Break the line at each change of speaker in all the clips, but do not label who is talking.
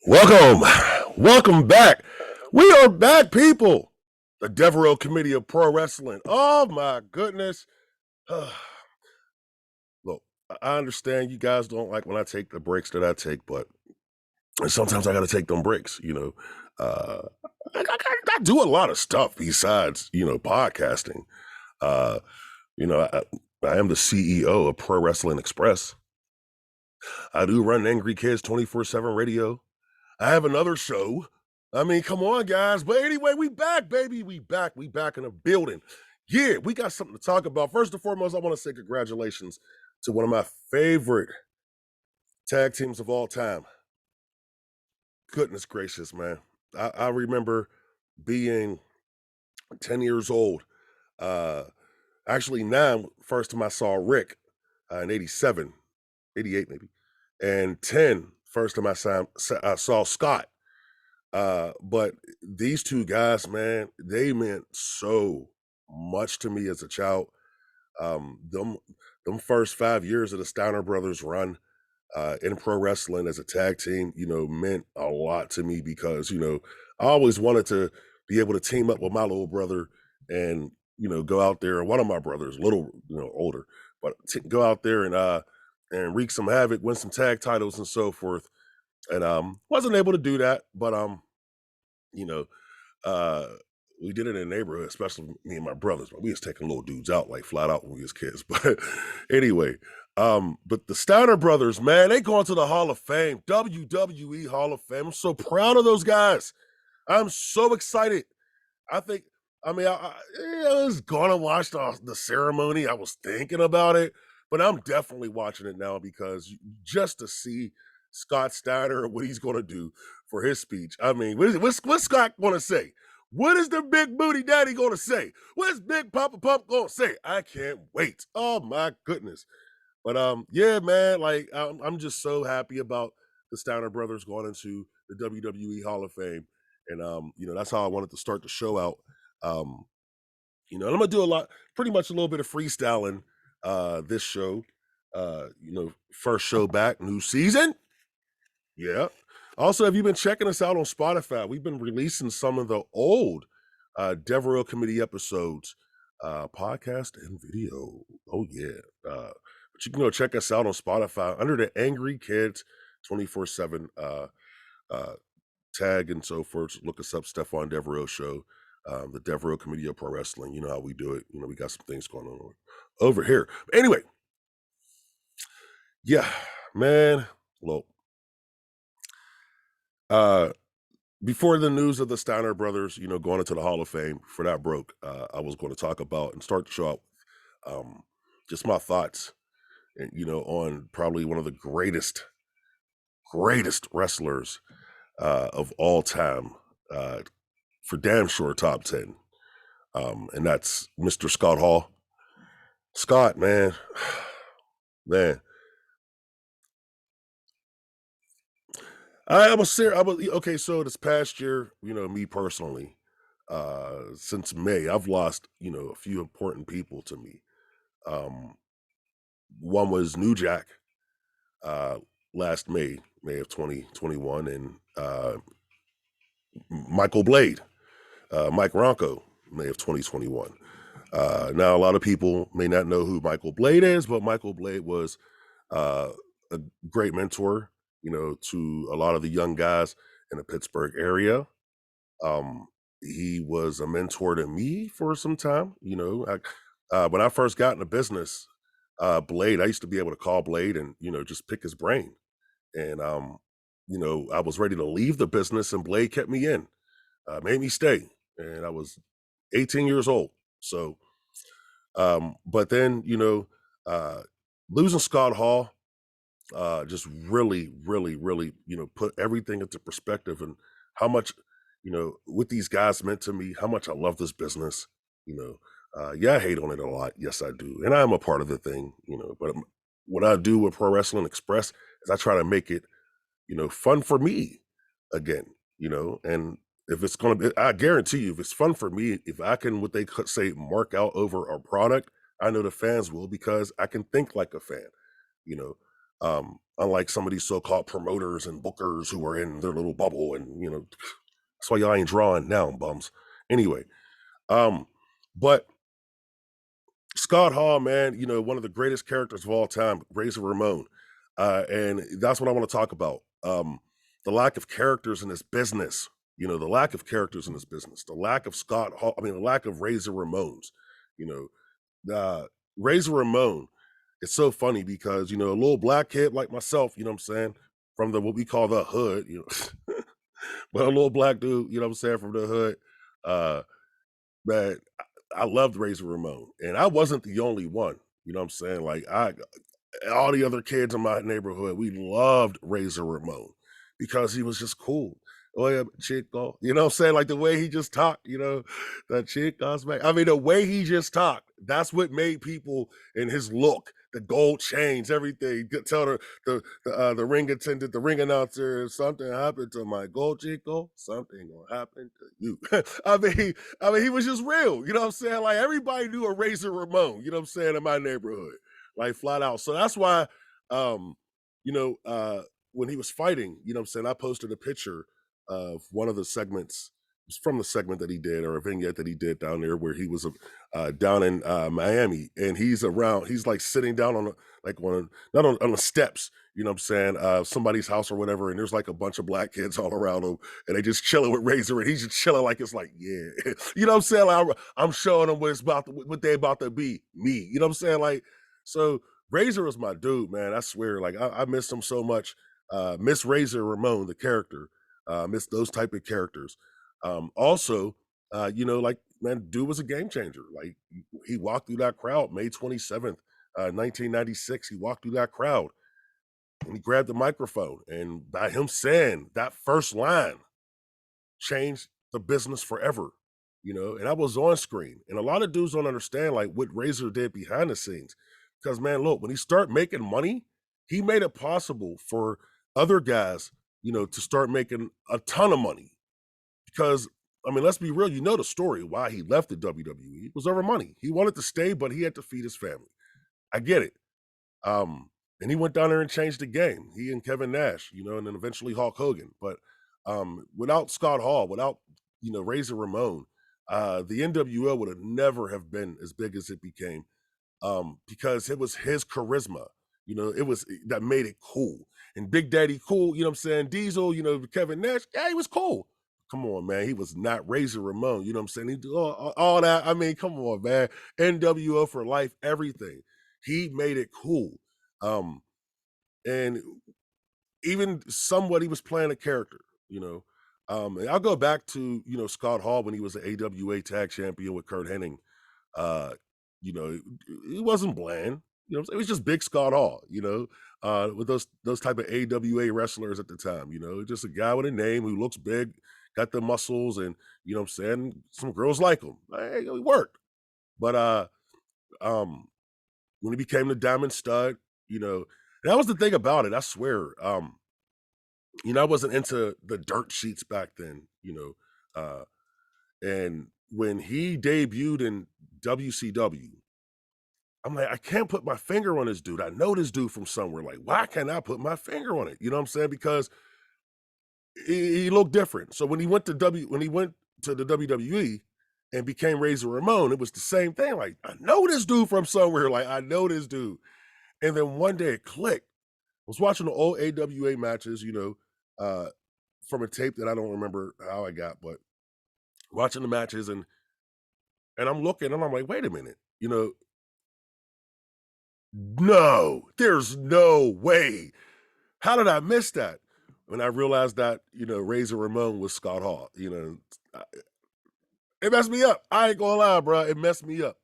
Welcome back. We are back, people. The Devereux Committee of Pro Wrestling. Oh my goodness. Look, I understand you guys don't like when I take the breaks that I take, but sometimes I got to take them breaks. Uh, I do a lot of stuff besides podcasting. Uh, I am the CEO of Pro Wrestling Express. I do run Angry Kids 24/7 Radio. I have another show. I mean, come on, guys. But anyway, we back, baby. We back in the building. Yeah, we got something to talk about. First and foremost, I want to say congratulations to one of my favorite tag teams of all time. Goodness gracious, man. I remember being 10 years old. Actually, 9, first time I saw Rick in 87, 88 maybe. And 10, first time I saw Scott. But these two guys, man, they meant so much to me as a child. Them first 5 years of the Steiner brothers run in pro wrestling as a tag team, meant a lot to me because, I always wanted to be able to team up with my little brother and, go out there. One of my brothers, little, older, but go out there and wreak some havoc, win some tag titles and so forth. And wasn't able to do that, but you know, uh, we did it in the neighborhood, especially me and my brothers. But we was taking little dudes out like flat out when we was kids. But anyway, but the Steiner brothers, man, they going to the Hall of Fame, WWE Hall of Fame. I'm so proud of those guys. I'm so excited. I was gonna watch the ceremony. I was thinking about it, but I'm definitely watching it now because just to see Scott Steiner and what he's gonna do for his speech. I mean, what's Scott gonna say? What is the big booty daddy gonna say? What's Big Papa Pump gonna say? I can't wait. Oh my goodness. But yeah, man, like I'm just so happy about the Steiner brothers going into the WWE Hall of Fame. And that's how I wanted to start the show out. Um, and I'm gonna do pretty much a little bit of freestyling this show. First show back, new season. Yeah. Also, have you been checking us out on Spotify? We've been releasing some of the old Devereux Committee episodes, podcast and video. Oh yeah. But you can go check us out on Spotify under the Angry Kids 24/7 tag and so forth. Look us up, Stephon Devereux Show, the Devereux Committee of Pro Wrestling. You know how we do it. We got some things going on over here. But anyway, yeah, man. Look, before the news of the Steiner brothers, going into the Hall of Fame, for that broke, I was going to talk about and start the show out, just my thoughts, and on probably one of the greatest wrestlers of all time, for damn sure top 10, and that's Mr. Scott Hall. Scott, man, man. I was serious. Okay. So this past year, me personally, since May, I've lost, a few important people to me. Um, One was New Jack, uh, last May of 2021, and Michael Blade, Mike Ronco, May of 2021. Now, a lot of people may not know who Michael Blade is, but Michael Blade was a great mentor, to a lot of the young guys in the Pittsburgh area. He was a mentor to me for some time. When I first got into business, Blade, I used to be able to call Blade and just pick his brain. And I was ready to leave the business, and Blade kept me in, made me stay, and I was 18 years old. So, but then losing Scott Hall just really, really, really, put everything into perspective and how much, what these guys meant to me, how much I love this business, yeah, I hate on it a lot. Yes, I do. And I'm a part of the thing, but what I do with Pro Wrestling Express is I try to make it, fun for me again, and if it's going to be, I guarantee you, if it's fun for me, if I can, what they could say, mark out over a product, I know the fans will because I can think like a fan, you know. Unlike some of these so-called promoters and bookers who are in their little bubble, and that's why y'all ain't drawing now, bums. Anyway, but Scott Hall, man, one of the greatest characters of all time, Razor Ramon. And that's what I want to talk about. The lack of characters in this business, the lack of characters in this business, the lack of Scott Hall, the lack of Razor Ramones, Razor Ramon. It's so funny because, a little black kid like myself, what I'm saying, from what we call the hood, but a little black dude, what I'm saying, from the hood, that I loved Razor Ramon, and I wasn't the only one. You know what I'm saying? Like all the other kids in my neighborhood, we loved Razor Ramon because he was just cool. Oh yeah, Chico. You know what I'm saying? Like the way he just talked, that Chico's back. The way he just talked, that's what made people in his look, the gold chains, everything. Tell the ring attendant, the ring announcer, something happened to my gold Chico, something gonna happen to you. He was just real. You know what I'm saying? Like everybody knew a Razor Ramon, you know what I'm saying, in my neighborhood. Like flat out. So that's why when he was fighting, you know what I'm saying, I posted a picture of one of the segments. It's from the segment that he did, or a vignette that he did down there, where he was down in Miami, and he's like sitting down on not on the steps, you know what I'm saying, somebody's house or whatever, and there's like a bunch of black kids all around him, and they just chilling with Razor, and he's just chilling like it's like, yeah, you know what I'm saying? Like, I'm showing them what they about to be, me, you know what I'm saying? Like, so Razor was my dude, man. I swear, like I miss him so much. Miss Razor Ramon, the character, miss those type of characters. Also, like, man, dude was a game changer. Like he walked through that crowd May 27th, 1996. He walked through that crowd and he grabbed the microphone, and by him saying that first line changed the business forever, and I was on screen. And a lot of dudes don't understand like what Razor did behind the scenes. Because man, look, when he started making money, he made it possible for other guys, to start making a ton of money. Because let's be real, the story why he left the WWE. It was over money. He wanted to stay, but he had to feed his family. I get it. And he went down there and changed the game. He and Kevin Nash, and then eventually Hulk Hogan. But without Scott Hall, without Razor Ramon, the NWO would have never have been as big as it became, because it was his charisma. It was that made it cool. And Big Daddy Cool, you know what I'm saying? Diesel, Kevin Nash, yeah, he was cool. Come on, man. He was not Razor Ramon, you know what I'm saying? He did all that. Come on, man. NWO for life, everything. He made it cool. And even somewhat he was playing a character, and I'll go back to, Scott Hall when he was an AWA tag champion with Kurt Hennig. He wasn't bland, it was just big Scott Hall, with those type of AWA wrestlers at the time, just a guy with a name who looks big, got the muscles, and I'm saying, some girls like him. Hey, it worked. But when he became the Diamond Stud, that was the thing about it. I swear, I wasn't into the dirt sheets back then, and when he debuted in WCW, I'm like, I can't put my finger on this dude. I know this dude from somewhere. Like, why can't I put my finger on it? You know what I'm saying? Because he looked different. So when he went to the WWE and became Razor Ramon, it was the same thing. Like, I know this dude from somewhere. Like, I know this dude. And then one day it clicked. I was watching the old AWA matches, from a tape that I don't remember how I got, but watching the matches, and I'm looking and I'm like, wait a minute, no, there's no way. How did I miss that? When I realized that, Razor Ramon was Scott Hall, it messed me up. I ain't gonna lie, bro. It messed me up.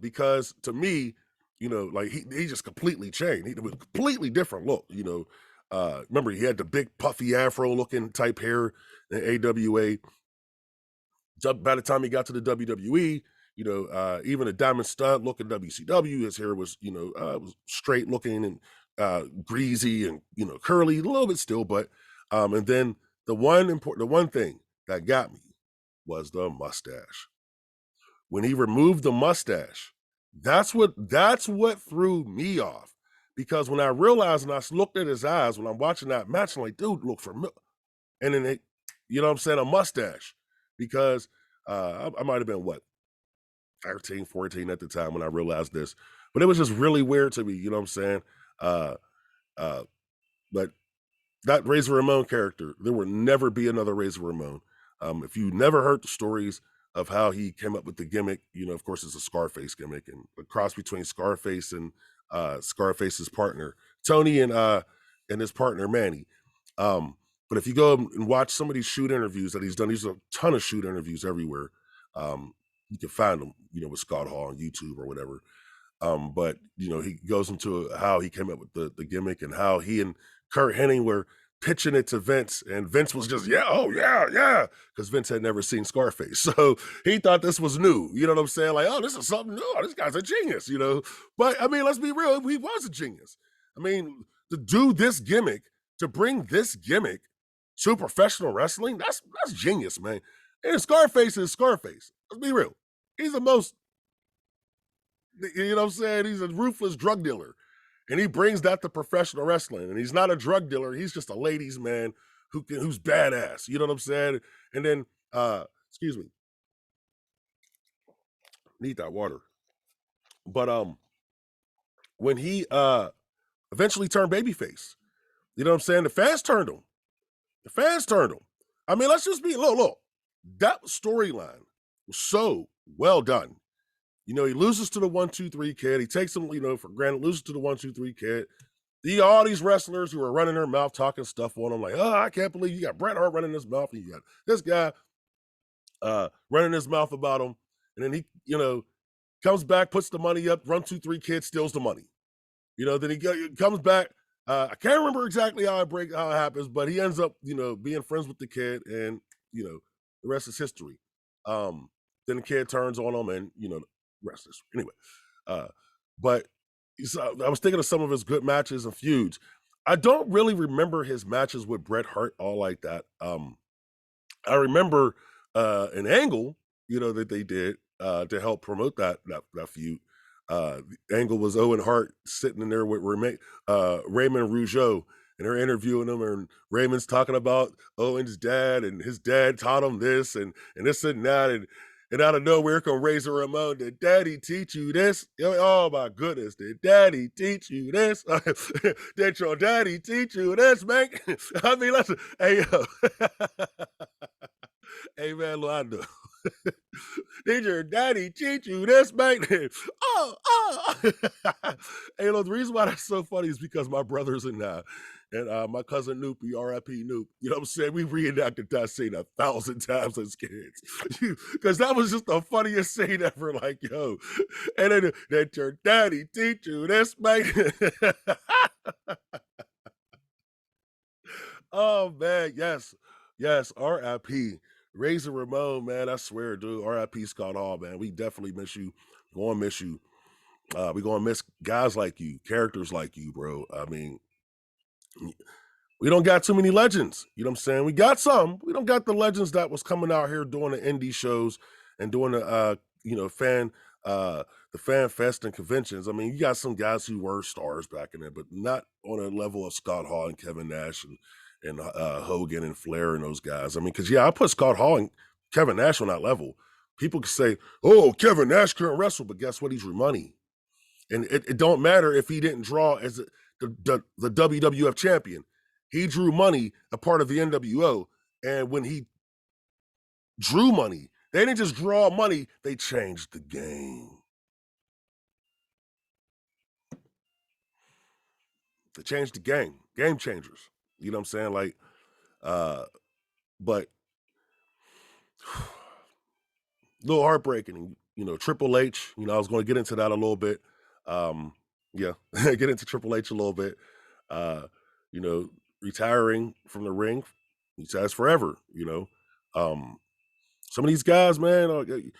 Because to me, like he just completely changed. He was a completely different look, remember he had the big puffy afro looking type hair in AWA. By the time he got to the WWE, even a Diamond Stud look in WCW, his hair was, was straight looking and greasy and, curly a little bit still. But and then the one thing that got me was the mustache. When he removed the mustache, that's what threw me off, because when I realized and I looked at his eyes when I'm watching that match, I'm like, dude, look familiar. And then it, you know what I'm saying, a mustache, because I might have been what, 13, 14 at the time when I realized this. But it was just really weird to me, you know what I'm saying? Uh uh but that Razor Ramon character, there will never be another Razor Ramon. If you never heard the stories of how he came up with the gimmick, you know, of course, it's a Scarface gimmick and a cross between Scarface and Scarface's partner Tony and his partner Manny. But if you go and watch some of these shoot interviews that he's done, there's a ton of shoot interviews everywhere. You can find them, you know, with Scott Hall on YouTube or whatever. But you know, he goes into how he came up with the gimmick and how he and Kurt Hennig were pitching it to Vince, and Vince was just, yeah, oh yeah, yeah, because Vince had never seen Scarface. So he thought this was new. You know what I'm saying? Like, oh, this is something new. Oh, this guy's a genius, you know. But I mean, let's be real, he was a genius. I mean, to do this gimmick, to bring this gimmick to professional wrestling, that's genius, man. And Scarface is Scarface. Let's be real. He's the most, you know what I'm saying? He's a ruthless drug dealer. And he brings that to professional wrestling. And he's not a drug dealer. He's just a ladies' man who's badass. You know what I'm saying? And then, excuse me, need that water. But when he eventually turned babyface, you know what I'm saying? The fans turned him. The fans turned him. I mean, let's just be, look, that storyline was so well done. You know, he loses to the 1-2-3 kid. He takes him, you know, for granted, loses to the 1-2-3 kid. All these wrestlers who are running their mouth, talking stuff on him, like, oh, I can't believe you got Bret Hart running his mouth, and you got this guy running his mouth about him. And then he, you know, comes back, puts the money up, 1-2-3 kid steals the money. You know, then he comes back. I can't remember exactly how it happens, but he ends up, you know, being friends with the kid, and, you know, the rest is history. Then the kid turns on him, and, you know, wrestlers. Anyway, but I was thinking of some of his good matches and feuds. I don't really remember his matches with Bret Hart all like that. I remember an angle, you know, that they did to help promote that feud. The angle was Owen Hart sitting in there with Raymond Rougeau, and they're interviewing him, and Raymond's talking about Owen's dad, and his dad taught him this and this and that, and out of nowhere come Razor Ramon. Did Daddy teach you this? Oh my goodness, did Daddy teach you this? Did your daddy teach you this, man? I mean, listen, hey yo, hey man, Londo. Did your daddy teach you this, man? Oh. Hey, look, the reason why that's so funny is because my brothers and my cousin Noopy, R.I.P. Noop, you know what I'm saying? We reenacted that scene 1,000 times as kids. Because that was just the funniest scene ever. Like, yo. And then, did your daddy teach you this, man? Oh, man, yes. Yes, R.I.P. Razor Ramon, man, I swear, dude. R.I.P. Scott Hall, man. We definitely miss you. Gonna miss you. We're gonna miss guys like you, characters like you, bro. I mean, we don't got too many legends. You know what I'm saying? We got some. We don't got the legends that was coming out here doing the indie shows and doing the you know, the fan fest and conventions. I mean, you got some guys who were stars back in there, but not on a level of Scott Hall and Kevin Nash and Hogan and Flair and those guys. I mean, because I put Scott Hall and Kevin Nash on that level. People could say, "Oh, Kevin Nash couldn't wrestle," but guess what? He drew money, and it don't matter if he didn't draw as the WWF champion. He drew money, a part of the NWO, and when he drew money, they didn't just draw money; they changed the game. They changed the game. Game changers. You know what I'm saying? Like, but a little heartbreaking. You know, Triple H, you know, I was going to get into that a little bit. Yeah, get into Triple H a little bit. You know, retiring from the ring, he says forever, you know. Some of these guys, man, you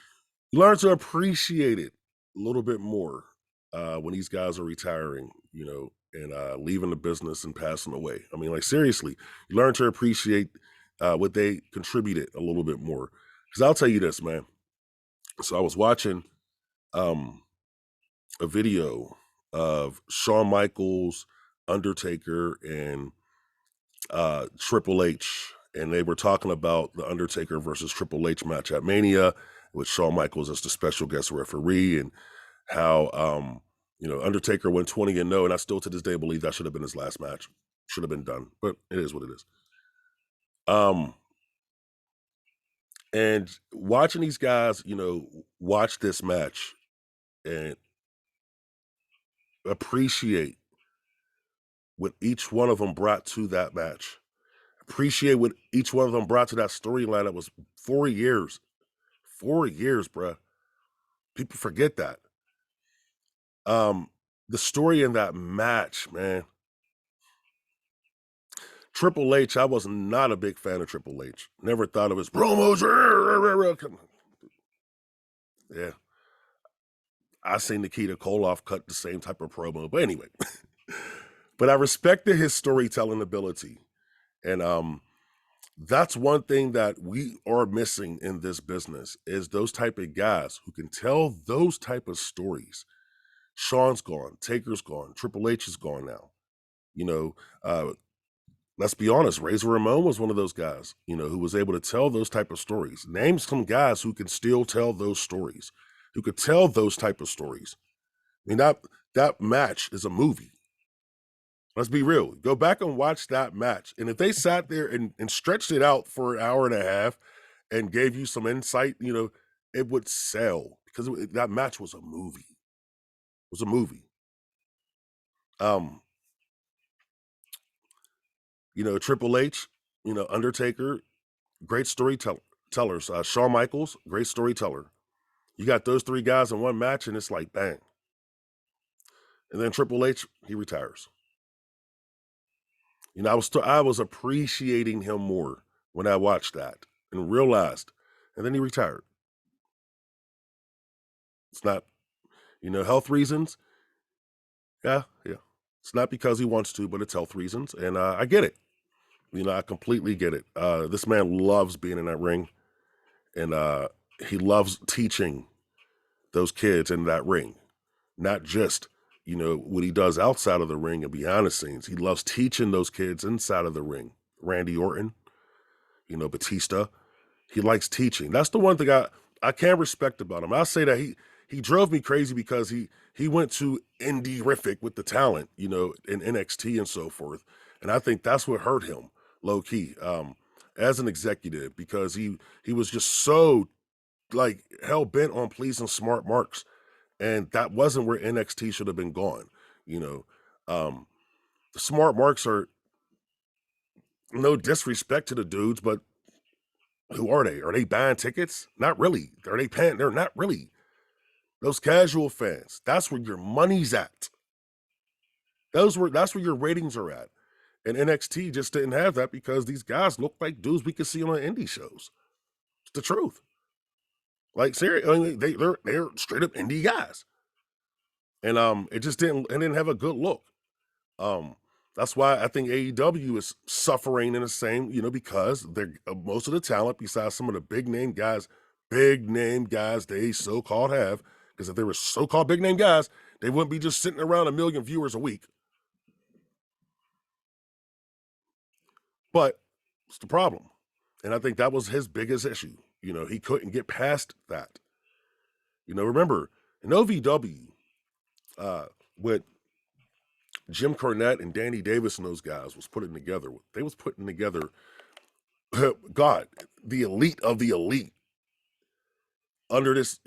learn to appreciate it a little bit more when these guys are retiring, you know, and leaving the business and passing away. I mean, like, seriously, you learn to appreciate what they contributed a little bit more. Because I'll tell you this, man. So I was watching a video of Shawn Michaels, Undertaker, and Triple H, and they were talking about the Undertaker versus Triple H match at Mania with Shawn Michaels as the special guest referee, and how Undertaker went 20-0, and I still to this day believe that should have been his last match. Should have been done, but it is what it is. And watching these guys, watch this match and appreciate what each one of them brought to that match. Appreciate what each one of them brought to that storyline that was 4 years. 4 years, bruh. People forget that. The story in that match, man. Triple H, I was not a big fan of Triple H. Never thought of his promos. Yeah. I seen Nikita Koloff cut the same type of promo. But anyway. But I respected his storytelling ability. And that's one thing that we are missing in this business is those type of guys who can tell those type of stories. Shawn's gone, Taker's gone, Triple H is gone now. Let's be honest, Razor Ramon was one of those guys, who was able to tell those type of stories. Name some guys who can still tell those stories, who could tell those type of stories. I mean, that match is a movie. Let's be real. Go back and watch that match. And if they sat there and stretched it out for an hour and a half and gave you some insight, it would sell because that match was a movie. It was a movie. Triple H, Undertaker, great storytellers. Shawn Michaels, great storyteller. You got those three guys in one match and it's like, bang. And then Triple H, he retires. I was appreciating him more when I watched that and realized, and then he retired. It's not, health reasons. Yeah. It's not because he wants to, but it's health reasons. And I get it. I completely get it. This man loves being in that ring, and he loves teaching those kids in that ring, not just, what he does outside of the ring and behind the scenes. He loves teaching those kids inside of the ring. Randy Orton, Batista. He likes teaching. That's the one thing I can't respect about him. I say that he drove me crazy because he went to indie-rific with the talent, in NXT and so forth. And I think that's what hurt him, low key, as an executive, because he was just so like hell bent on pleasing smart marks. And that wasn't where NXT should have been gone. The smart marks are no disrespect to the dudes, but who are they? Are they buying tickets? Not really. Are they paying? They're not really. Those casual fans, that's where your money's at. That's where your ratings are at. And NXT just didn't have that because these guys look like dudes we could see on indie shows. It's the truth. Like seriously, I mean, they're straight up indie guys. And it didn't have a good look. That's why I think AEW is suffering in the same, because they're most of the talent, besides some of the big name guys they so-called have, because if they were so-called big name guys, they wouldn't be just sitting around 1 million viewers a week. But it's the problem. And I think that was his biggest issue. He couldn't get past that. Remember, in OVW, with Jim Cornette and Danny Davis and those guys was putting together. They was putting together, God, the elite of the elite under this,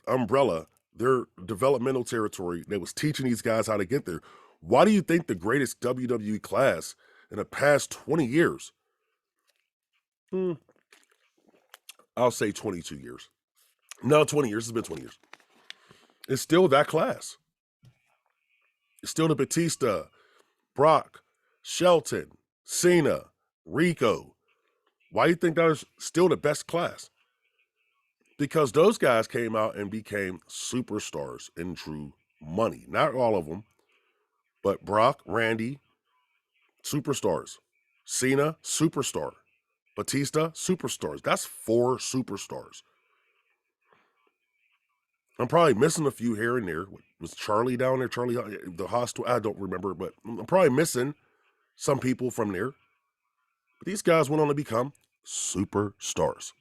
umbrella, their developmental territory. They was teaching these guys how to get there. Why do you think the greatest WWE class in the past 20 years? I'll say 22 years. No, 20 years. It's been 20 years. It's still that class. It's still the Batista, Brock, Shelton, Cena, Rico. Why do you think that is still the best class? Because those guys came out and became superstars and drew money. Not all of them, but Brock, Randy, superstars. Cena, superstar. Batista, superstars. That's 4 superstars. I'm probably missing a few here and there with Was Charlie down there? Charlie, the hostel? I don't remember, but I'm probably missing some people from there. But these guys went on to become superstars.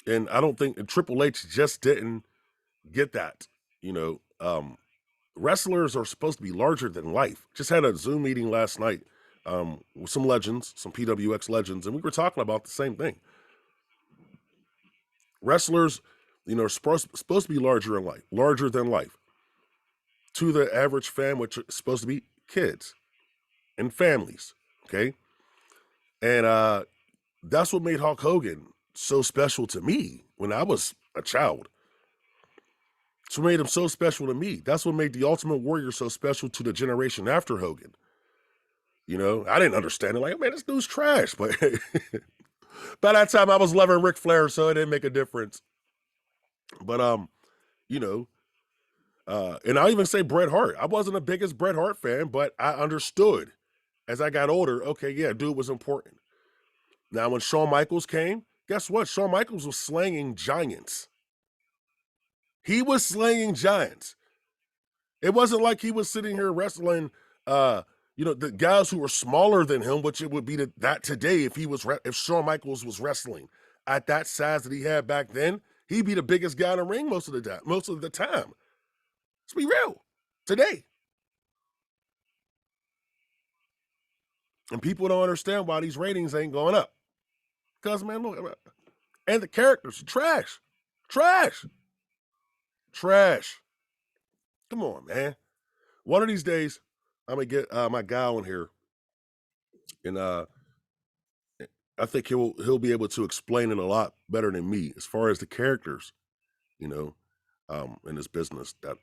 And I don't think Triple H just didn't get that. Wrestlers are supposed to be larger than life. Just had a Zoom meeting last night with some legends, some PWX legends, and we were talking about the same thing. Wrestlers, are supposed to be larger than life. To the average fan, which is supposed to be kids and families, okay? And that's what made Hulk Hogan so special to me when I was a child. That's what made him so special to me. That's what made the Ultimate Warrior so special to the generation after Hogan. I didn't understand it. Like, man, this dude's trash. But by that time, I was loving Ric Flair, so it didn't make a difference. But, and I'll even say Bret Hart. I wasn't the biggest Bret Hart fan, but I understood as I got older, okay, yeah, dude was important. Now, when Shawn Michaels came, guess what? Shawn Michaels was slaying giants. He was slaying giants. It wasn't like he was sitting here wrestling, the guys who were smaller than him, which it would be that today if Shawn Michaels was wrestling at that size that he had back then, he'd be the biggest guy in the ring most of the time. Let's be real. Today. And people don't understand why these ratings ain't going up. Because, man, look, and the characters, trash. Come on, man. One of these days, I'm going to get my guy on here. And I think he'll be able to explain it a lot better than me as far as the characters, in this business. That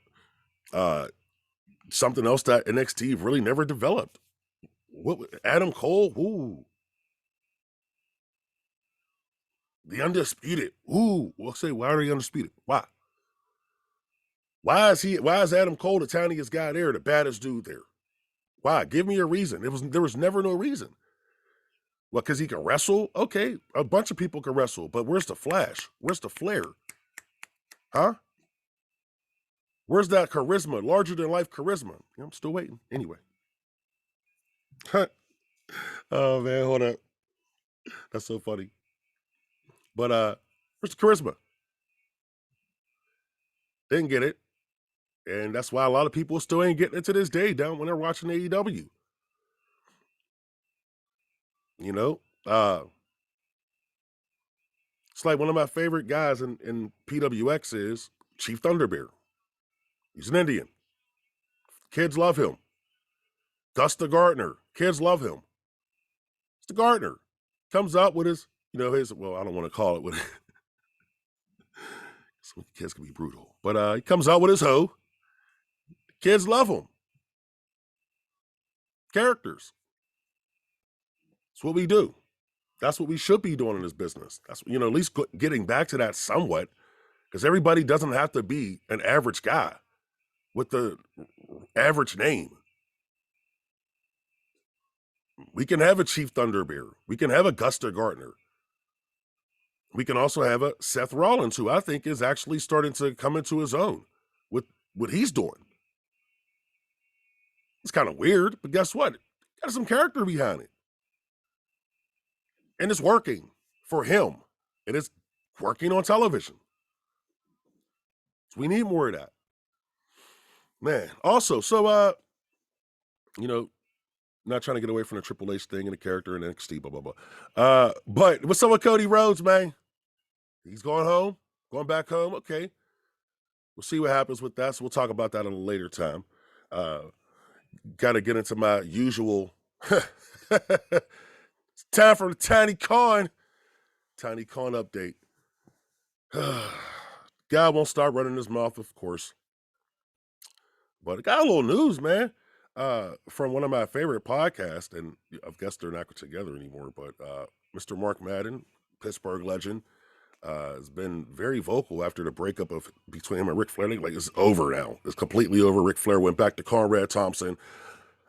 something else that NXT really never developed. What Adam Cole? Ooh. The Undisputed. Ooh. We'll say, why are they undisputed? Why? Why is Adam Cole the tiniest guy there, the baddest dude there? Why? Give me a reason. There was never no reason. Well, because he can wrestle? Okay, a bunch of people can wrestle, but where's the flash? Where's the flair? Huh? Where's that charisma? Larger than life charisma? I'm still waiting. Anyway. Oh man, hold up. That's so funny. But where's the charisma? Didn't get it. And that's why a lot of people still ain't getting it to this day down when they're watching AEW. It's like one of my favorite guys in PWX is Chief Thunderbear. He's an Indian. Kids love him. Gus the Gardener. Kids love him. It's the Gardener. Comes out with his, well, I don't want to call it with some kids can be brutal. But he comes out with his hoe. Kids love him. Characters. That's what we do. That's what we should be doing in this business. That's, at least getting back to that somewhat, because everybody doesn't have to be an average guy with the average name. We can have a Chief Thunderbear. We can have a Gusta Gardner. We can also have a Seth Rollins, who I think is actually starting to come into his own with what he's doing. It's kind of weird, but guess what? Got some character behind it. And it's working for him. And it's working on television. So we need more of that. Man, also, so, not trying to get away from the Triple H thing and the character and NXT, blah, blah, blah. But what's up with Cody Rhodes, man? He's going back home. Okay. We'll see what happens with that. So we'll talk about that at a later time. Got to get into my usual. It's time for the Tiny Con update. Guy won't start running his mouth, of course. But I got a little news, man, from one of my favorite podcasts, and I guess they're not together anymore, but Mr. Mark Madden, Pittsburgh legend, has been very vocal after the breakup between him and Ric Flair. Like, it's over now. It's completely over. Ric Flair went back to Conrad Thompson.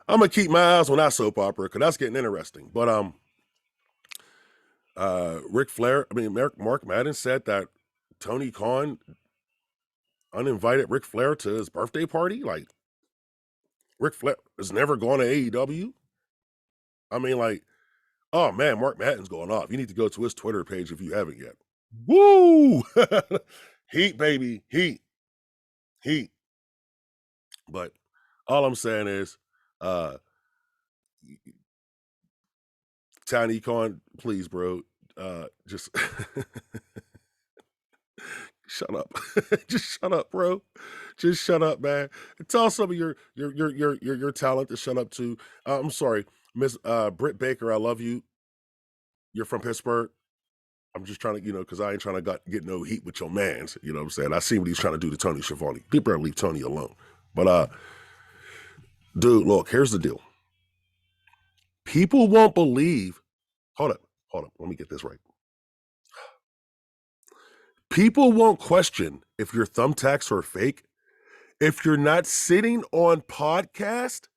I'm going to keep my eyes on that soap opera because that's getting interesting. But Mark Madden said that Tony Khan uninvited Ric Flair to his birthday party. Like, Ric Flair has never gone to AEW. I mean, like, oh man, Mark Madden's going off. You need to go to his Twitter page if you haven't yet. Woo! Heat, baby. Heat. But all I'm saying is, Tiny Con, please, bro. Just shut up. Just shut up, bro. Just shut up, man. And tell some of your talent to shut up too. I'm sorry, Miss Britt Baker. I love you. You're from Pittsburgh. I'm just trying to, because I ain't trying to get no heat with your mans. You know what I'm saying? I see what he's trying to do to Tony Schiavone. He better leave Tony alone. But dude, look, here's the deal. People won't believe. Hold up. Let me get this right. People won't question if your thumbtacks are fake if you're not sitting on podcast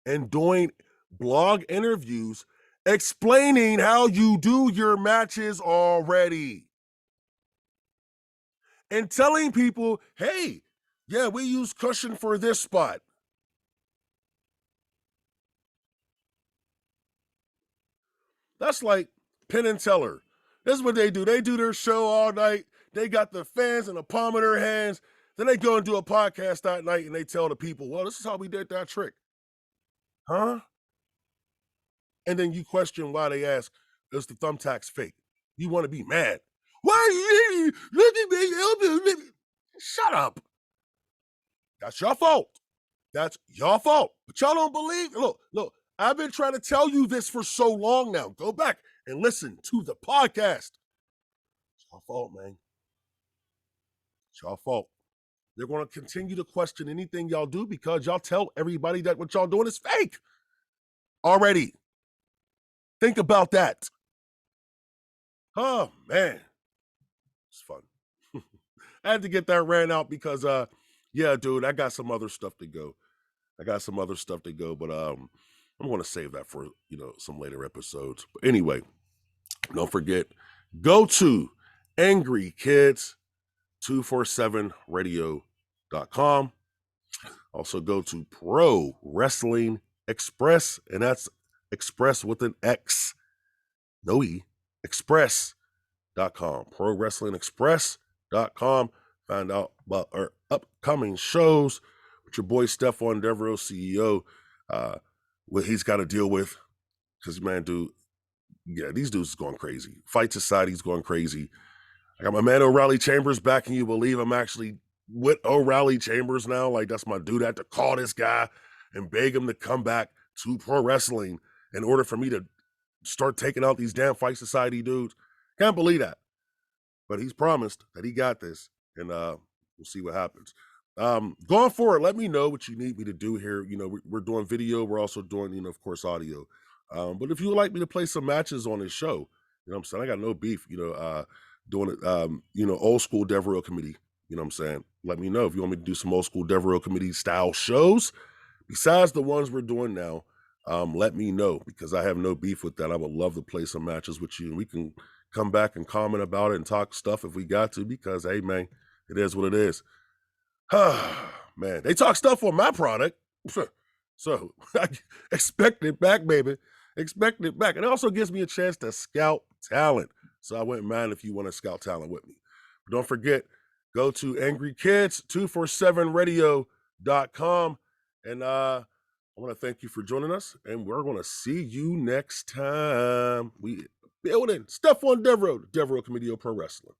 and doing blog interviews explaining how you do your matches already. And telling people, hey, yeah, we use cushion for this spot. That's like Penn and Teller. This is what they do. They do their show all night. They got the fans in the palm of their hands. Then they go and do a podcast that night and they tell the people, well, this is how we did that trick. Huh? And then you question why they ask, is the thumbtacks fake? You want to be mad. Why? Shut up. That's your fault. That's your fault. But y'all don't believe. Look, I've been trying to tell you this for so long now. Go back and listen to the podcast. It's your fault, man. It's your fault. They're going to continue to question anything y'all do because y'all tell everybody that what y'all doing is fake. Already. Think about that. Oh, man. It's fun. I had to get that rant out because, yeah, dude, I got some other stuff to go. But I'm going to save that for, some later episodes. But anyway, don't forget, go to angrykids247radio.com. Also go to Pro Wrestling Express, and that's Express with an X, no E, Express.com. Pro Wrestling Express.com. Find out about our upcoming shows with your boy Stephon Devereux, CEO. What he's got to deal with, because man, dude, yeah, these dudes is going crazy. Fight Society's going crazy. I got my man O'Reilly Chambers back, and you believe I'm actually with O'Reilly Chambers now. Like, that's my dude. I had to call this guy and beg him to come back to pro wrestling in order for me to start taking out these damn Fight Society dudes. Can't believe that. But he's promised that he got this, and we'll see what happens. Going forward, let me know what you need me to do here. We're doing video. We're also doing, of course, audio. But if you would like me to play some matches on this show, what I'm saying? I got no beef, doing it, old school Devereaux committee. You know what I'm saying? Let me know if you want me to do some old school Devereaux committee style shows. Besides the ones we're doing now, let me know, because I have no beef with that. I would love to play some matches with you, and we can come back and comment about it and talk stuff if we got to, because, hey, man, it is what it is. Man, they talk stuff on my product. So I expect it back, baby. Expect it back. And it also gives me a chance to scout talent. So I wouldn't mind if you want to scout talent with me. But don't forget, go to angrykids247radio.com. And I want to thank you for joining us. And we're going to see you next time. We building Stephon Devereux, Devereux Committee of Pro Wrestling.